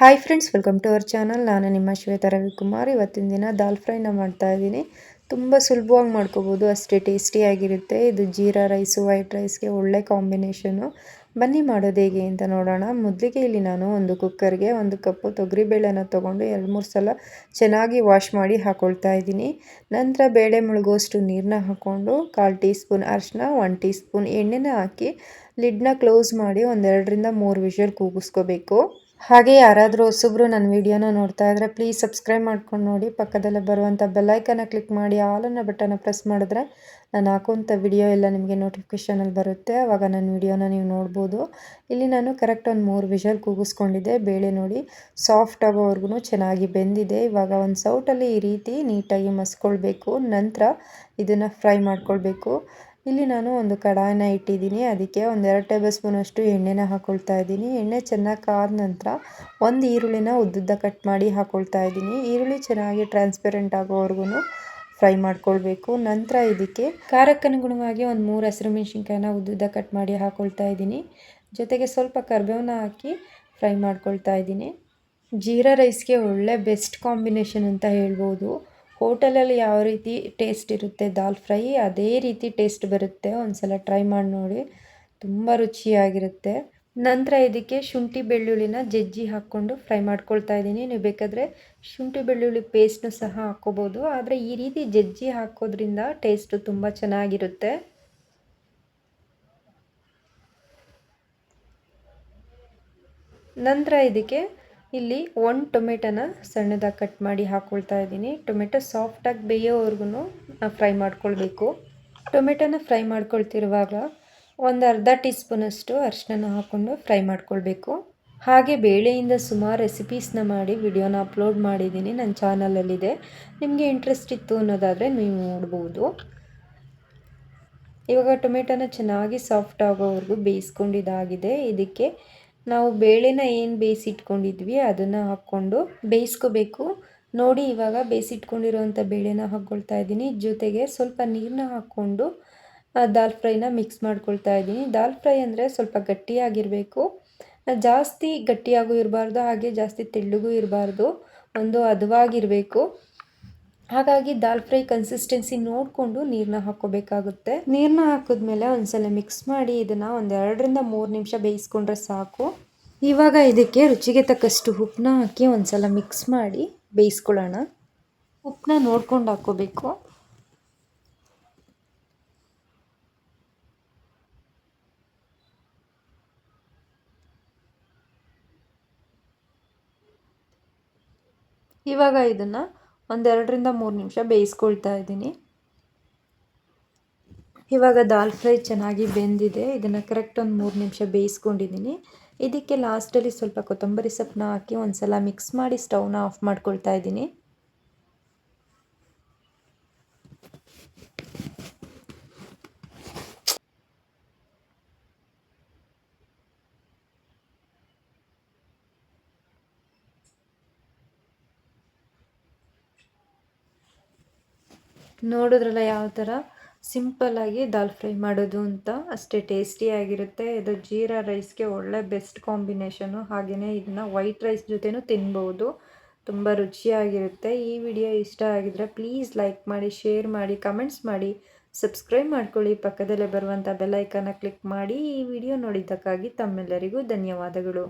Hi friends, welcome to our channel. ನಾನು ನಿಮ್ಮ ಶ್ವೇತಾ ರವಿಕುಮಾರ್. ಇವತ್ತಿನ ದಿನ ದಾಲ್ ಫ್ರೈನ ಮಾಡ್ತಾ ಇದ್ದೀನಿ. ತುಂಬ ಸುಲಭವಾಗಿ ಮಾಡ್ಕೋಬೋದು, ಅಷ್ಟೇ ಟೇಸ್ಟಿಯಾಗಿರುತ್ತೆ. ಇದು ಜೀರಾ ರೈಸು ವೈಟ್ ರೈಸ್ಗೆ ಒಳ್ಳೆ ಕಾಂಬಿನೇಷನು. ಬನ್ನಿ ಮಾಡೋದು ಹೇಗೆ ಅಂತ ನೋಡೋಣ. ಮೊದಲಿಗೆ ಇಲ್ಲಿ ನಾನು ಒಂದು ಕುಕ್ಕರ್ಗೆ 1 ಕಪ್ಪು ತೊಗರಿಬೇಳೆನ ತೊಗೊಂಡು 2-3 ಸಲ ಚೆನ್ನಾಗಿ ವಾಶ್ ಮಾಡಿ ಹಾಕ್ಕೊಳ್ತಾ ಇದ್ದೀನಿ. ನಂತರ ಬೇಳೆ ಮುಳುಗುವಷ್ಟು ನೀರನ್ನ ಹಾಕ್ಕೊಂಡು 1/4 ಟೀ ಸ್ಪೂನ್ ಅರಿಶಿನ, 1 ಟೀ ಸ್ಪೂನ್ ಎಣ್ಣೆನ ಹಾಕಿ ಲಿಡ್ನ ಕ್ಲೋಸ್ ಮಾಡಿ 2ರಿಂದ 3 ವಿಷಲ್ ಕೂಗಿಸ್ಕೋಬೇಕು. ಹಾಗೆ ಯಾರಾದರೂ ಹೊಸಬ್ರು ನನ್ನ ವಿಡಿಯೋನ ನೋಡ್ತಾ ಇದ್ದರೆ ಪ್ಲೀಸ್ ಸಬ್ಸ್ಕ್ರೈಬ್ ಮಾಡ್ಕೊಂಡು ನೋಡಿ. ಪಕ್ಕದಲ್ಲೇ ಬರುವಂಥ ಬೆಲ್ಲೈಕನ್ನ ಕ್ಲಿಕ್ ಮಾಡಿ ಆಲ್ ಅನ್ನೋ ಬಟನ್ನ ಪ್ರೆಸ್ ಮಾಡಿದ್ರೆ ನಾನು ಹಾಕುವಂಥ ವಿಡಿಯೋ ಎಲ್ಲ ನಿಮಗೆ ನೋಟಿಫಿಕೇಷನಲ್ಲಿ ಬರುತ್ತೆ. ಆವಾಗ ನನ್ನ ವಿಡಿಯೋನ ನೀವು ನೋಡ್ಬೋದು. ಇಲ್ಲಿ ನಾನು ಕರೆಕ್ಟ್ ಒಂದು 3 ವಿಷಲ್ ಕೂಗಿಸ್ಕೊಂಡಿದ್ದೆ. ಬೇಳೆ ನೋಡಿ ಸಾಫ್ಟ್ ಆಗೋವರೆಗೂ ಚೆನ್ನಾಗಿ ಬೆಂದಿದೆ. ಇವಾಗ ಒಂದು ಸೌಟಲ್ಲಿ ಈ ರೀತಿ ನೀಟಾಗಿ ಮಸ್ಕೊಳ್ಬೇಕು. ನಂತರ ಇದನ್ನು ಫ್ರೈ ಮಾಡ್ಕೊಳ್ಬೇಕು. ಇಲ್ಲಿ ನಾನು ಒಂದು ಕಡಾಯಿನ ಇಟ್ಟಿದ್ದೀನಿ. ಅದಕ್ಕೆ 1-2 ಟೇಬಲ್ ಸ್ಪೂನ್ ಅಷ್ಟು ಎಣ್ಣೆನ ಹಾಕ್ಕೊಳ್ತಾ ಇದ್ದೀನಿ. ಎಣ್ಣೆ ಚೆನ್ನಾಗಿ ಕಾದ ನಂತರ ಒಂದು ಈರುಳ್ಳಿನ ಉದ್ದುದ್ದ ಕಟ್ ಮಾಡಿ ಹಾಕ್ಕೊಳ್ತಾ ಇದ್ದೀನಿ. ಈರುಳ್ಳಿ ಚೆನ್ನಾಗಿ ಟ್ರಾನ್ಸ್ಪರೆಂಟ್ ಆಗೋವರೆಗೂ ಫ್ರೈ ಮಾಡ್ಕೊಳ್ಬೇಕು. ನಂತರ ಇದಕ್ಕೆ ಖಾರಕ್ಕನುಗುಣವಾಗಿ ಒಂದು 3 ಹಸಿರು ಮೆಣಸಿನ್ಕಾಯಿನ ಉದ್ದುದ್ದ ಕಟ್ ಮಾಡಿ ಹಾಕ್ಕೊಳ್ತಾ ಇದ್ದೀನಿ. ಜೊತೆಗೆ ಸ್ವಲ್ಪ ಕರಿಬೇವನ್ನ ಹಾಕಿ ಫ್ರೈ ಮಾಡ್ಕೊಳ್ತಾ ಇದ್ದೀನಿ. ಜೀರಾ ರೈಸ್ಗೆ ಒಳ್ಳೆ ಬೆಸ್ಟ್ ಕಾಂಬಿನೇಷನ್ ಅಂತ ಹೇಳ್ಬೋದು. ಹೋಟೆಲಲ್ಲಿ ಯಾವ ರೀತಿ ಟೇಸ್ಟ್ ಇರುತ್ತೆ ದಾಲ್ ಫ್ರೈ, ಅದೇ ರೀತಿ ಟೇಸ್ಟ್ ಬರುತ್ತೆ. ಒಂದು ಸಲ ಟ್ರೈ ಮಾಡಿ ನೋಡಿ, ತುಂಬ ರುಚಿಯಾಗಿರುತ್ತೆ. ನಂತರ ಇದಕ್ಕೆ ಶುಂಠಿ ಬೆಳ್ಳುಳ್ಳಿನ ಜಜ್ಜಿ ಹಾಕ್ಕೊಂಡು ಫ್ರೈ ಮಾಡ್ಕೊಳ್ತಾ ಇದ್ದೀನಿ. ನೀವು ಬೇಕಾದರೆ ಶುಂಠಿ ಬೆಳ್ಳುಳ್ಳಿ ಪೇಸ್ಟ್ನು ಸಹ ಹಾಕ್ಕೋಬೋದು, ಆದರೆ ಈ ರೀತಿ ಜಜ್ಜಿ ಹಾಕೋದ್ರಿಂದ ಟೇಸ್ಟು ತುಂಬ ಚೆನ್ನಾಗಿರುತ್ತೆ. ನಂತರ ಇದಕ್ಕೆ ಇಲ್ಲಿ 1 ಟೊಮೆಟೊನ ಸಣ್ಣದಾಗಿ ಕಟ್ ಮಾಡಿ ಹಾಕ್ಕೊಳ್ತಾ ಇದ್ದೀನಿ. ಟೊಮೆಟೊ ಸಾಫ್ಟಾಗಿ ಬೇಯೋವರೆಗೂ ಫ್ರೈ ಮಾಡ್ಕೊಳ್ಬೇಕು. ಟೊಮೆಟೊನ ಫ್ರೈ ಮಾಡ್ಕೊಳ್ತಿರುವಾಗ ಒಂದು ಅರ್ಧ ಟೀ ಸ್ಪೂನಷ್ಟು ಅರಿಶಿನ ಹಾಕ್ಕೊಂಡು ಫ್ರೈ ಮಾಡ್ಕೊಳ್ಬೇಕು. ಹಾಗೆ ಬೇಳೆಯಿಂದ ಸುಮಾರು ರೆಸಿಪೀಸ್ನ ಮಾಡಿ ವಿಡಿಯೋನ ಅಪ್ಲೋಡ್ ಮಾಡಿದ್ದೀನಿ, ನನ್ನ ಚಾನಲಲ್ಲಿದೆ. ನಿಮಗೆ ಇಂಟ್ರೆಸ್ಟ್ ಇತ್ತು ಅನ್ನೋದಾದರೆ ನೀವು ನೋಡ್ಬೋದು. ಇವಾಗ ಟೊಮೆಟೊನ ಚೆನ್ನಾಗಿ ಸಾಫ್ಟ್ ಆಗೋವರೆಗೂ ಬೇಯಿಸ್ಕೊಂಡಿದ್ದಾಗಿದೆ. ಇದಕ್ಕೆ ನಾವು ಬೇಳೆನ ಏನು ಬೇಯಿಸಿಟ್ಕೊಂಡಿದ್ವಿ ಅದನ್ನು ಹಾಕ್ಕೊಂಡು ಬೇಯಿಸ್ಕೋಬೇಕು. ನೋಡಿ, ಇವಾಗ ಬೇಯಿಸಿಟ್ಕೊಂಡಿರೋವಂಥ ಬೇಳೆನ ಹಾಕ್ಕೊಳ್ತಾ ಇದ್ದೀನಿ. ಜೊತೆಗೆ ಸ್ವಲ್ಪ ನೀರನ್ನ ಹಾಕ್ಕೊಂಡು ದಾಲ್ ಫ್ರೈನ ಮಿಕ್ಸ್ ಮಾಡ್ಕೊಳ್ತಾ ಇದ್ದೀನಿ. ದಾಲ್ ಫ್ರೈ ಅಂದರೆ ಸ್ವಲ್ಪ ಗಟ್ಟಿಯಾಗಿರಬೇಕು, ಜಾಸ್ತಿ ಗಟ್ಟಿಯಾಗೂ ಇರಬಾರ್ದು, ಹಾಗೆ ಜಾಸ್ತಿ ತೆಳ್ಳಗೂ ಇರಬಾರ್ದು, ಒಂದು ಹದವಾಗಿರಬೇಕು. ಹಾಗಾಗಿ ದಾಲ್ ಫ್ರೈ ಕನ್ಸಿಸ್ಟೆನ್ಸಿ ನೋಡಿಕೊಂಡು ನೀರನ್ನ ಹಾಕ್ಕೋಬೇಕಾಗುತ್ತೆ. ನೀರನ್ನ ಹಾಕಿದ್ಮೇಲೆ ಒಂದ್ಸಲ ಮಿಕ್ಸ್ ಮಾಡಿ ಇದನ್ನು 2ರಿಂದ 3 ನಿಮಿಷ ಬೇಯಿಸ್ಕೊಂಡ್ರೆ ಸಾಕು. ಇವಾಗ ಇದಕ್ಕೆ ರುಚಿಗೆ ತಕ್ಕಷ್ಟು ಉಪ್ಪನ್ನ ಹಾಕಿ ಒಂದ್ಸಲ ಮಿಕ್ಸ್ ಮಾಡಿ ಬೇಯಿಸ್ಕೊಳ್ಳೋಣ. ಉಪ್ಪನ್ನ ನೋಡ್ಕೊಂಡು ಹಾಕ್ಕೋಬೇಕು. ಇವಾಗ ಇದನ್ನು 2ರಿಂದ 3 ನಿಮಿಷ ಬೇಯಿಸ್ಕೊಳ್ತಾ ಇದ್ದೀನಿ. ಇವಾಗ ದಾಲ್ ಫ್ರೈ ಚೆನ್ನಾಗಿ ಬೆಂದಿದೆ. ಇದನ್ನು ಕರೆಕ್ಟ್ ಒಂದು 3 ನಿಮಿಷ ಬೇಯಿಸ್ಕೊಂಡಿದ್ದೀನಿ. ಇದಕ್ಕೆ ಲಾಸ್ಟಲ್ಲಿ ಸ್ವಲ್ಪ ಕೊತ್ತಂಬರಿ ಸೊಪ್ಪನ್ನ ಹಾಕಿ ಒಂದ್ಸಲ ಮಿಕ್ಸ್ ಮಾಡಿ ಸ್ಟವ್ನ ಆಫ್ ಮಾಡ್ಕೊಳ್ತಾ ಇದ್ದೀನಿ. ನೋಡಿದ್ರಲ್ಲ ಯಾವ ಥರ ಸಿಂಪಲ್ಲಾಗಿ ದಾಲ್ ಫ್ರೈ ಮಾಡೋದು ಅಂತ. ಅಷ್ಟೇ ಟೇಸ್ಟಿಯಾಗಿರುತ್ತೆ. ಇದು ಜೀರಾ ರೈಸ್ಗೆ ಒಳ್ಳೆ ಬೆಸ್ಟ್ ಕಾಂಬಿನೇಷನು. ಹಾಗೆಯೇ ಇದನ್ನು ವೈಟ್ ರೈಸ್ ಜೊತೆನೂ ತಿನ್ಬೋದು, ತುಂಬ ರುಚಿಯಾಗಿರುತ್ತೆ. ಈ ವಿಡಿಯೋ ಇಷ್ಟ ಆಗಿದ್ರೆ ಪ್ಲೀಸ್ ಲೈಕ್ ಮಾಡಿ, ಶೇರ್ ಮಾಡಿ, ಕಮೆಂಟ್ಸ್ ಮಾಡಿ, ಸಬ್ಸ್ಕ್ರೈಬ್ ಮಾಡ್ಕೊಳ್ಳಿ. ಪಕ್ಕದಲ್ಲೇ ಬರುವಂಥ ಬೆಲ್ ಐಕಾನ್ನ ಕ್ಲಿಕ್ ಮಾಡಿ. ಈ ವಿಡಿಯೋ ನೋಡಿದ್ದಕ್ಕಾಗಿ ತಮ್ಮೆಲ್ಲರಿಗೂ ಧನ್ಯವಾದಗಳು.